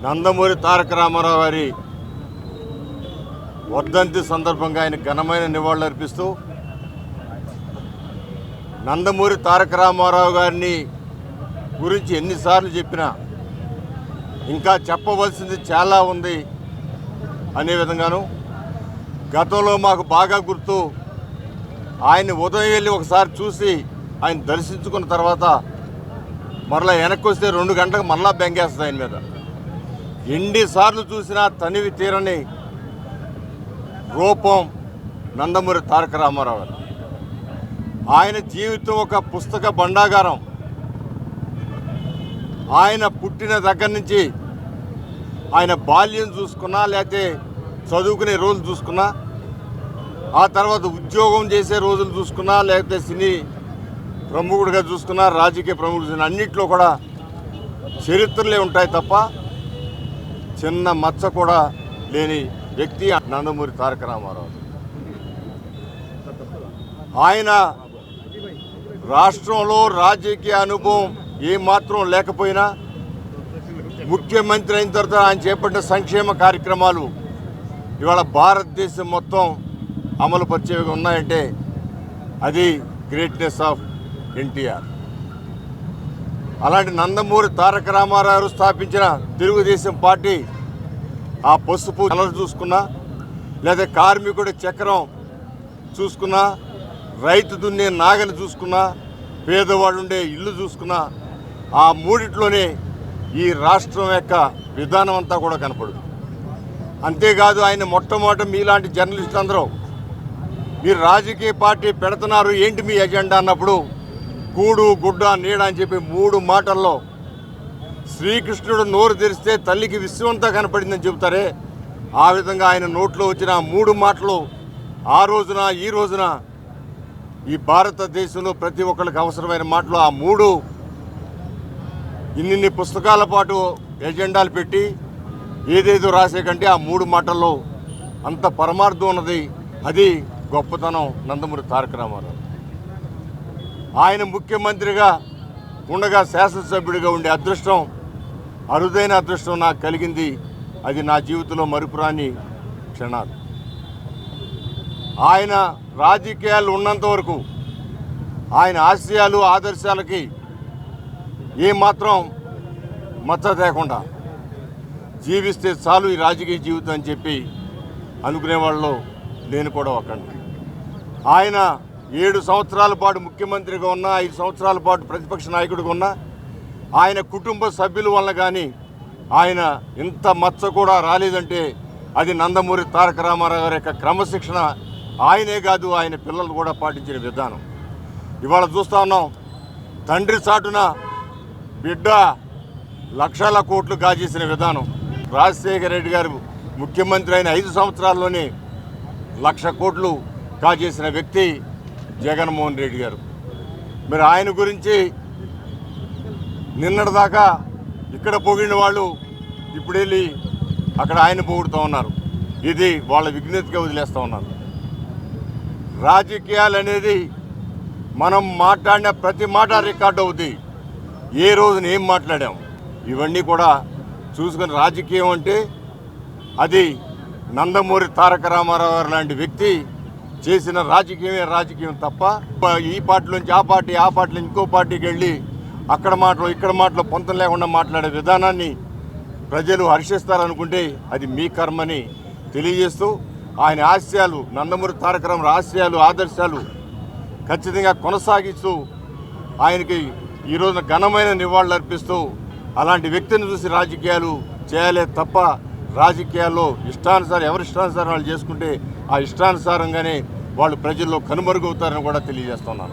నందమూరి తారక రామారావు గారి వర్ధంతి సందర్భంగా ఆయన ఘనమైన నివాళులర్పిస్తూ నందమూరి తారక రామారావు గారిని గురించి ఎన్నిసార్లు చెప్పినా ఇంకా చెప్పవలసింది చాలా ఉంది అనే విధంగాను గతంలో మాకు బాగా గుర్తు ఆయన ఉదయం వెళ్ళి ఒకసారి చూసి ఆయన దర్శించుకున్న తర్వాత మరలా వెనక్కి వస్తే 2 గంటలకు మరలా బెంగేస్తుంది ఆయన మీద. ఎన్నిసార్లు చూసినా తనివి తీరని రూపం నందమూరి తారక రామారావు గారు. ఆయన జీవితం ఒక పుస్తక భండాగారం. ఆయన పుట్టిన దగ్గర నుంచి ఆయన బాల్యం చూసుకున్నా, లేకపోతే చదువుకునే రోజులు చూసుకున్నా, ఆ తర్వాత ఉద్యోగం చేసే రోజులు చూసుకున్నా, లేకపోతే సినీ ప్రముఖుడిగా చూసుకున్నా, రాజకీయ ప్రముఖుడు అన్నింటిలో కూడా చరిత్రలే ఉంటాయి తప్ప చిన్న మచ్చ కూడా లేని వ్యక్తి నందమూరి తారక రామారావు. ఆయన రాష్ట్రంలో రాజకీయ అనుభవం ఏమాత్రం లేకపోయినా ముఖ్యమంత్రి అయిన తర్వాత ఆయన చేపట్టిన సంక్షేమ కార్యక్రమాలు ఇవాళ భారతదేశం మొత్తం అమలు పరిచేవిగా ఉన్నాయంటే అది గ్రేట్నెస్ ఆఫ్ ఎన్టీఆర్. అలాంటి నందమూరి తారక రామారావు స్థాపించిన తెలుగుదేశం పార్టీ ఆ పసుపు కలర్ చూసుకున్నా, లేదా కార్మికుడి చక్రం చూసుకున్నా, రైతు దున్నే నాగలి చూసుకున్నా, పేదవాడు ఉండే ఇల్లు చూసుకున్నా, ఆ మూడిట్లోనే ఈ రాష్ట్రం యొక్క విధానం అంతా కూడా కనపడుతుంది. అంతేకాదు ఆయన మొట్టమొదట మీలాంటి జర్నలిస్టులు అందరూ మీరు రాజకీయ పార్టీ పెడుతున్నారు, ఏంటి మీ ఎజెండా అన్నప్పుడు కూడు గుడ్డ నీడ అని చెప్పి 3 మాటల్లో శ్రీకృష్ణుడు నోరు తెరిస్తే తల్లికి విశ్వమంతా కనపడిందని చెబుతారే, ఆ విధంగా ఆయన నోట్లో వచ్చిన 3 మాటలు ఆ రోజున ఈ రోజున ఈ భారతదేశంలో ప్రతి ఒక్కరికి అవసరమైన మాటలు. ఆ 3 ఇన్ని పుస్తకాల పాటు ఎజెండాలు పెట్టి ఏదేదో రాసే కంటే ఆ 3 మాటల్లో అంత పరమార్థం ఉన్నది. అది గొప్పతనం నందమూరి తారక రామారావు. ఆయన ముఖ్యమంత్రిగా ఉండగా శాసనసభ్యుడిగా ఉండే అదృష్టం, అరుదైన అదృష్టం నాకు కలిగింది. అది నా జీవితంలో మరుపురాని క్షణాలు. ఆయన రాజకీయాలు ఉన్నంత వరకు ఆయన ఆశయాలు ఆదర్శాలకి ఏమాత్రం మచ్చ తేకుండా జీవిస్తే చాలు ఈ రాజకీయ జీవితం అని చెప్పి అనుకునే వాళ్ళు నేను కూడా ఒకండి. ఆయన 7 సంవత్సరాల పాటు ముఖ్యమంత్రిగా ఉన్నా, 5 సంవత్సరాల పాటు ప్రతిపక్ష నాయకుడిగా ఉన్నా, ఆయన కుటుంబ సభ్యుల వల్ల కానీ ఆయన ఇంత మచ్చ కూడా రాలేదంటే అది నందమూరి తారక రామారావు గారి యొక్క క్రమశిక్షణ. ఆయనే కాదు, ఆయన పిల్లలు కూడా పాటించిన విధానం. ఇవాళ చూస్తూ ఉన్నాం, తండ్రి చాటున బిడ్డ లక్షల కోట్లు కాజేసిన విధానం. రాజశేఖర రెడ్డి గారు ముఖ్యమంత్రి అయిన 5 సంవత్సరాల్లోనే 1,00,000 కోట్లు కాజేసిన వ్యక్తి జగన్మోహన్ రెడ్డి గారు. మరి ఆయన గురించి నిన్నటిదాకా ఇక్కడ పొగిడిన వాళ్ళు ఇప్పుడు వెళ్ళి అక్కడ ఆయన పొగుడుతూ ఉన్నారు. ఇది వాళ్ళ విజ్ఞతగా వదిలేస్తూ ఉన్నారు. రాజకీయాలు అనేది మనం మాట్లాడిన ప్రతి మాట రికార్డు అవుతుంది. ఏ రోజున ఏం మాట్లాడాం ఇవన్నీ కూడా చూసుకుని, రాజకీయం అంటే అది నందమూరి తారక రామారావు గారు లాంటి వ్యక్తి చేసిన రాజకీయమే రాజకీయం తప్ప ఈ పార్టీలోంచి ఆ పార్టీ, ఆ పార్టీలో ఇంకో పార్టీకి వెళ్ళి అక్కడ మాటలు ఇక్కడ మాటలు పొంతం లేకుండా మాట్లాడే విధానాన్ని ప్రజలు హర్షిస్తారనుకుంటే అది మీ కర్మని తెలియజేస్తూ, ఆయన ఆశయాలు, నందమూరి తారక రామారావు ఆశయాలు ఆదర్శాలు ఖచ్చితంగా కొనసాగిస్తూ ఆయనకి ఈరోజున ఘనమైన నివాళులు అర్పిస్తూ అలాంటి వ్యక్తిని చూసి రాజకీయాలు చేయాలే తప్ప రాజకీయాల్లో ఇష్టానుసారం ఎవరి ఇష్టానుసారం వాళ్ళు చేసుకుంటే ఆ ఇష్టానుసారంగానే వాళ్ళు ప్రజల్లో కనుమరుగవుతారని కూడా తెలియజేస్తున్నాను.